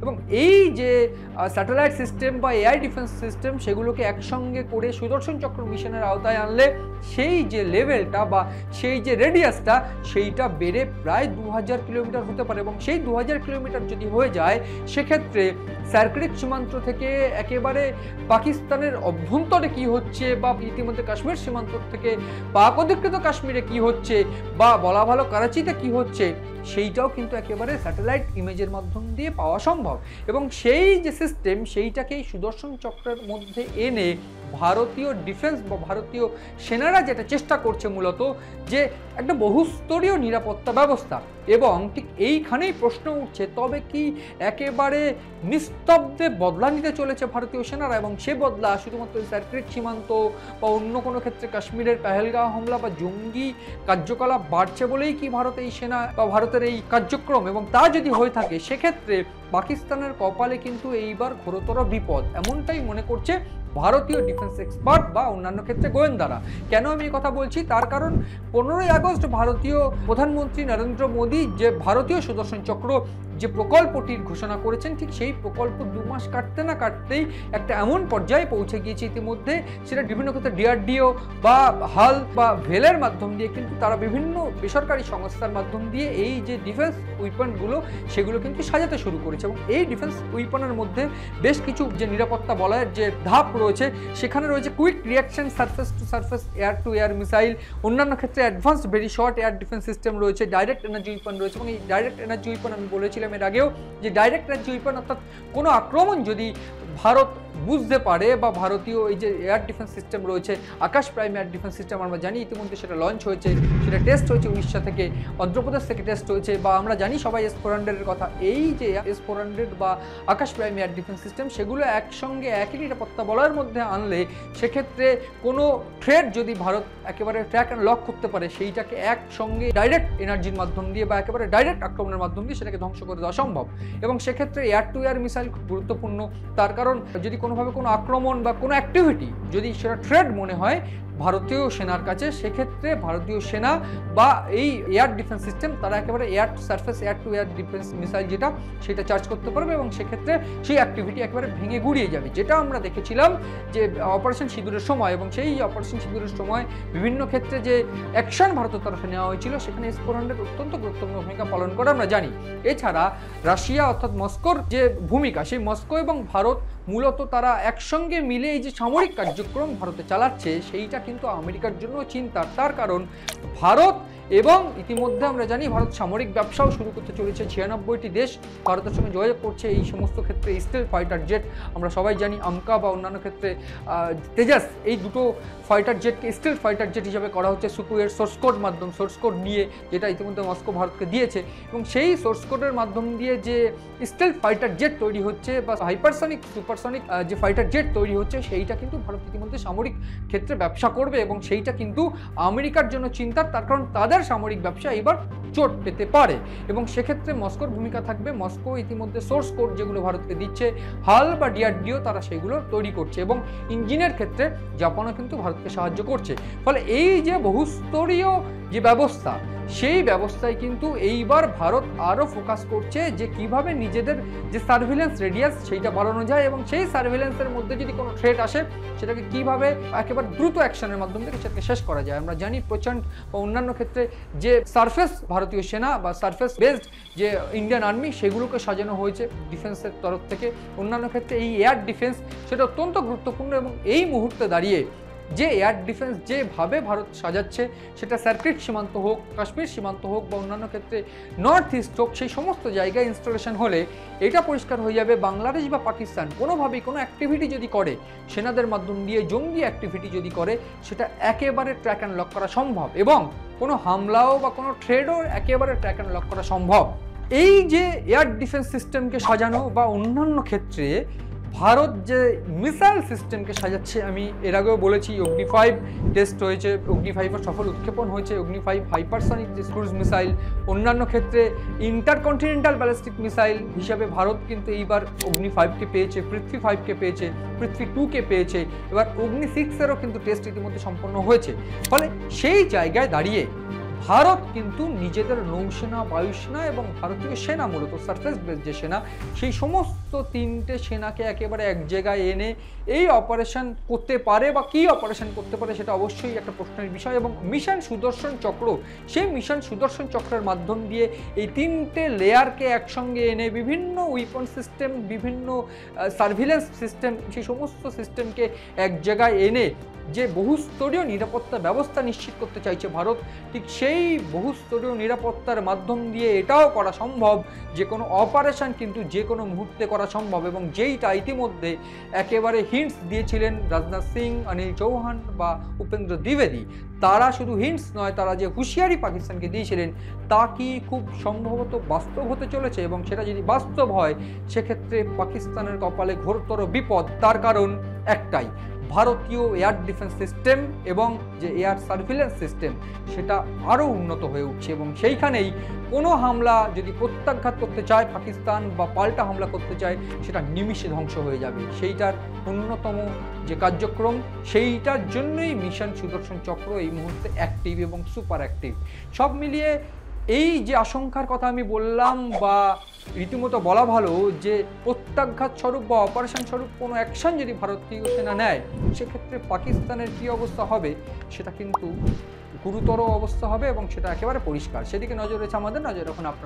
এবং এই যে স্যাটেলাইট সিস্টেম বা এআই ডিফেন্স সিস্টেম সেগুলোকে একসঙ্গে করে সুদর্শন চক্র মিশনের আওতায় আনলে সেই যে লেভেলটা বা সেই যে রেডিয়াসটা সেইটা বেড়ে প্রায় 2000 কিলোমিটার হতে পারে। এবং সেই 2000 কিলোমিটার যদি হয়ে যায় সেক্ষেত্রে সার্কিট সীমান্ত থেকে একেবারে পাকিস্তানের অভ্যন্তরে কি হচ্ছে বা ইতিমধ্যে কাশ্মীর সীমান্ত থেকে পাক অধিকৃত কাশ্মীরে কি হচ্ছে বা বলা ভালো করাচিতে কি হচ্ছে সেইটাও কিন্তু একেবারে স্যাটেলাইট ইমেজের মাধ্যম দিয়ে পাওয়া সম্ভব। এবং সেই যে সিস্টেম সেইটাকেই সুদর্শন চক্রের মধ্যে এনে ভারতীয় ডিফেন্স বা ভারতীয় সেনারা যেটা চেষ্টা করছে মূলত যে একটা বহুস্তরীয় নিরাপত্তা ব্যবস্থা। এবং ঠিক এইখানেই প্রশ্ন উঠছে, তবে কি একেবারে নিস্তব্ধে বদলা নিতে চলেছে ভারতীয় সেনারা এবং সে বদলা শুধুমাত্র সার্কিট সীমান্ত বা অন্য কোনো ক্ষেত্রে কাশ্মীরের পেহেলগাঁও হামলা বা জঙ্গি কার্যকলাপ বাড়ছে বলেই কি ভারত এই সেনা বা ভারতের এই কার্যক্রম? এবং তা যদি হয়ে থাকে সেক্ষেত্রে পাকিস্তানের কপালে কিন্তু এইবার ঘোরতর বিপদ, এমনটাই মনে করছে ভারতীয় ডিফেন্স এক্সপার্ট বা অন্যান্য ক্ষেত্রে গোয়েন্দারা। কেন আমি এই কথা বলছি? তার কারণ 15ই আগস্ট ভারতীয় প্রধানমন্ত্রী নরেন্দ্র মোদী যে ভারতীয় সুদর্শন চক্র যে প্রকল্পটির ঘোষণা করেছেন, ঠিক সেই প্রকল্প 2 মাস কাটতে না কাটতেই একটা এমন পর্যায়ে পৌঁছে গিয়েছে ইতিমধ্যে, সেটা বিভিন্ন ক্ষেত্রে ডিআরডিও বা হাল বা ভেলের মাধ্যম দিয়ে কিন্তু তারা বিভিন্ন বেসরকারি সংস্থার মাধ্যম দিয়ে এই যে ডিফেন্স উইপনগুলো সেগুলো কিন্তু সাজাতে শুরু করেছে। এবং এই ডিফেন্স উইপনের মধ্যে বেশ কিছু যে নিরাপত্তা বলয়ের যে ধাপ রয়েছে সেখানে রয়েছে quick reaction surface two surface air two air missile, অন্যান্য ক্ষেত্রে advanced very short air defence system রয়েছে, ডাইরেক্ট এনার্জি উইপন রয়েছে। এবং এই ডাইরেক্ট এনার্জি উইপন আমি বলেছিলাম এর আগেও যে ডাইরেক্ট এনার্জি উইপন অর্থাৎ কোনো আক্রমণ যদি ভারত বুঝতে পারে বা ভারতীয় এই যে এয়ার ডিফেন্স সিস্টেম রয়েছে আকাশ প্রাইম এয়ার ডিফেন্স সিস্টেম, আমরা জানি ইতিমধ্যে সেটা লঞ্চ হয়েছে, সেটা টেস্ট হয়েছে উড়িষ্যা থেকে, অন্ধ্রপ্রদেশ থেকে টেস্ট হয়েছে, বা আমরা জানি সবাই S-400 এর কথা। এই যে S-400 বা আকাশ প্রাইম এয়ার ডিফেন্স সিস্টেম সেগুলো একসঙ্গে একই নিরাপত্তা বলয়ের মধ্যে আনলে সেক্ষেত্রে কোনো থ্রেট যদি ভারত একেবারে ট্র্যাক অ্যান্ড লক করতে পারে সেইটাকে একসঙ্গে ডাইরেক্ট এনার্জির মাধ্যম দিয়ে বা একেবারে ডাইরেক্ট আক্রমণের মাধ্যম দিয়ে সেটাকে ধ্বংস করে দেওয়া সম্ভব। এবং সেক্ষেত্রে এয়ার টু এয়ার মিসাইল খুব গুরুত্বপূর্ণ, তার কারণ যদি কোনোভাবে কোনো আক্রমণ বা কোনো অ্যাক্টিভিটি যদি সেটা থ্রেট মনে হয় ভারতীয় সেনার কাছে, সেক্ষেত্রে ভারতীয় সেনা বা এই এয়ার ডিফেন্স সিস্টেম তারা একেবারে air surface air two air defence missile যেটা সেটা চার্জ করতে পারবে এবং সেক্ষেত্রে সেই অ্যাক্টিভিটি একেবারে ভেঙে গুড়িয়ে যাবে, যেটা আমরা দেখেছিলাম যে অপারেশন সিঁদুরের সময়। এবং সেই অপারেশন সিঁদুরের সময় বিভিন্ন ক্ষেত্রে যে অ্যাকশন ভারতের তরফে নেওয়া হয়েছিল সেখানে S-400 অত্যন্ত গুরুত্বপূর্ণ ভূমিকা পালন করে আমরা জানি। এছাড়া রাশিয়া অর্থাৎ মস্কোর যে ভূমিকা, সেই মস্কো এবং ভারত মূলত তারা একসঙ্গে মিলে এই যে সামরিক কার্যক্রম ভারতে চালাচ্ছে সেইটা কিন্তু আমেরিকার জন্য চিন্তার। তার কারণ ভারত এবং ইতিমধ্যে আমরা জানি ভারত সামরিক ব্যবসাও শুরু করতে চলেছে, 96টি দেশ ভারতের সঙ্গে যোগাযোগ করছে এই সমস্ত ক্ষেত্রে। স্টেলথ ফাইটার জেট আমরা সবাই জানি আমকা বা অন্যান্য ক্ষেত্রে তেজাস, এই দুটো ফাইটার জেটকে স্টেলথ ফাইটার জেট হিসাবে করা হচ্ছে সুকুয়ের সোর্স কোড নিয়ে, যেটা ইতিমধ্যে মস্কো ভারতকে দিয়েছে। এবং সেই সোর্স কোডের মাধ্যম দিয়ে যে স্টেলথ ফাইটার জেট তৈরি হচ্ছে বা হাইপারসনিক সুপারসনিক যে ফাইটার জেট তৈরি হচ্ছে সেইটা কিন্তু ভারত ইতিমধ্যে সামরিক ক্ষেত্রে ব্যবসা করবে এবং সেইটা কিন্তু আমেরিকার জন্য চিন্তার। তার কারণ তাদের সামরিক ব্যবসা এবার চোট পেতে পারে এবং সেক্ষেত্রে মস্কোর ভূমিকা থাকবে। মস্কো ইতিমধ্যে সোর্স কোড যেগুলো ভারতকে দিচ্ছে, হাল বা ডিআরডিও তারা সেগুলো তৈরি করছে এবং ইঞ্জিনের ক্ষেত্রে জাপানও কিন্তু ভারতকে সাহায্য করছে। ফলে এই যে বহুস্তরীয় যে ব্যবস্থা, সেই ব্যবস্থায় কিন্তু এইবার ভারত আরও ফোকাস করছে যে কিভাবে নিজেদের যে সার্ভিলেন্স রেডিয়াস সেইটা বাড়ানো যায় এবং সেই সার্ভিলেন্সের মধ্যে যদি কোনো থ্রেট আসে সেটাকে কিভাবে একেবারে দ্রুত অ্যাকশনের মাধ্যম থেকে সেটাকে শেষ করা যায়। আমরা জানি প্রচণ্ড বা অন্যান্য ক্ষেত্রে যে সারফেস ভারতীয় সেনা বা সারফেস বেসড যে ইন্ডিয়ান আর্মি সেগুলোকে সাজানো হয়েছে ডিফেন্সের তরফ থেকে। অন্যান্য ক্ষেত্রে এই এয়ার ডিফেন্স সেটা অত্যন্ত গুরুত্বপূর্ণ এবং এই মুহূর্তে দাঁড়িয়ে যে এয়ার ডিফেন্স যেভাবে ভারত সাজাচ্ছে সেটা সার্কিট সীমান্ত হোক, কাশ্মীর সীমান্ত হোক বা অন্যান্য ক্ষেত্রে নর্থ ইস্ট হোক, সেই সমস্ত জায়গায় ইনস্টলেশন হলে এটা পরিষ্কার হয়ে যাবে বাংলাদেশ বা পাকিস্তান কোনোভাবেই কোনো অ্যাক্টিভিটি যদি করে, সেনাদের মাধ্যম দিয়ে জঙ্গি অ্যাক্টিভিটি যদি করে, সেটা একেবারে ট্র্যাক অ্যান্ড লক করা সম্ভব এবং কোনো হামলাও বা কোনো ট্রেডও একেবারে ট্র্যাক অ্যান্ড লক করা সম্ভব। এই যে এয়ার ডিফেন্স সিস্টেমকে সাজানো বা অন্যান্য ক্ষেত্রে ভারত যে মিসাইল সিস্টেমকে সাজাচ্ছে, আমি এর আগেও বলেছি অগ্নি 5 টেস্ট হয়েছে, অগ্নি 5-এর সফল উৎক্ষেপণ হয়েছে, অগ্নি 5 হাইপারসনিক যে ক্রুজ মিসাইল। অন্যান্য ক্ষেত্রে ইন্টারকন্টিনেন্টাল ব্যালিস্টিক মিসাইল হিসাবে ভারত কিন্তু এইবার অগ্নি 5কে পেয়েছে, পৃথ্বী 5কে পেয়েছে, পৃথ্বী 2কে পেয়েছে, এবার অগ্নি 6-এরও কিন্তু টেস্ট ইতিমধ্যে সম্পন্ন হয়েছে। ফলে সেই জায়গায় দাঁড়িয়ে ভারত কিন্তু নিজেদের নৌসেনা, বায়ুসেনা এবং ভারতীয় সেনা, মূলত সারফেস বেস যে সেনা, সেই সমস্ত তিনটে সেনাকে একেবারে এক জায়গায় এনে এই অপারেশন করতে পারে, বা কী অপারেশন করতে পারে সেটা অবশ্যই একটা প্রশ্নের বিষয়। এবং মিশন সুদর্শন চক্র, সেই মিশন সুদর্শন চক্রের মাধ্যম দিয়ে এই তিনটে লেয়ারকে একসঙ্গে এনে বিভিন্ন উইপন সিস্টেম, বিভিন্ন সার্ভিলেন্স সিস্টেম, সেই সমস্ত সিস্টেমকে এক জায়গায় এনে যে বহুস্তরীয় নিরাপত্তা ব্যবস্থা নিশ্চিত করতে চাইছে ভারত, ঠিক সেই বহুস্তরীয় নিরাপত্তার মাধ্যম দিয়ে এটাও করা সম্ভব যে কোনো অপারেশন কিন্তু যে কোনো মুহূর্তে করা সম্ভব। এবং যেইটা ইতিমধ্যে একেবারে হিন্টস দিয়েছিলেন রাজনাথ সিং, অনিল চৌহান বা উপেন্দ্র দ্বিবেদী, তারা শুধু হিন্টস নয়, তারা যে হুঁশিয়ারি পাকিস্তানকে দিয়েছিলেন তা কি খুব সম্ভবত বাস্তব হতে চলেছে। এবং সেটা যদি বাস্তব হয় সেক্ষেত্রে পাকিস্তানের কপালে ঘোরতর বিপদ। তার কারণ একটাই, ভারতীয় এয়ার ডিফেন্স সিস্টেম এবং যে এয়ার সার্ভিলেন্স সিস্টেম সেটা আরও উন্নত হয়ে উঠছে। এবং সেইখানেই কোনো হামলা যদি প্রত্যাঘাত করতে চায় পাকিস্তান বা পাল্টা হামলা করতে চায়, সেটা নিমিষে ধ্বংস হয়ে যাবে। সেইটার অন্যতম যে কার্যক্রম, সেইটার জন্যই মিশন সুদর্শন চক্র এই মুহূর্তে অ্যাক্টিভ এবং সুপার অ্যাক্টিভ। সব মিলিয়ে এই যে আশঙ্কার কথা আমি বললাম, বা রীতিমতো বলা ভালো যে প্রত্যাঘাত স্বরূপ বা অপারেশন স্বরূপ কোনো অ্যাকশন যদি ভারতীয় সেনা নেয়, সেক্ষেত্রে পাকিস্তানের কী অবস্থা হবে সেটা কিন্তু গুরুতর অবস্থা হবে, এবং সেটা একেবারে পরিষ্কার। সেদিকে নজর রয়েছে আমাদের, নজর রাখুন আপনারা।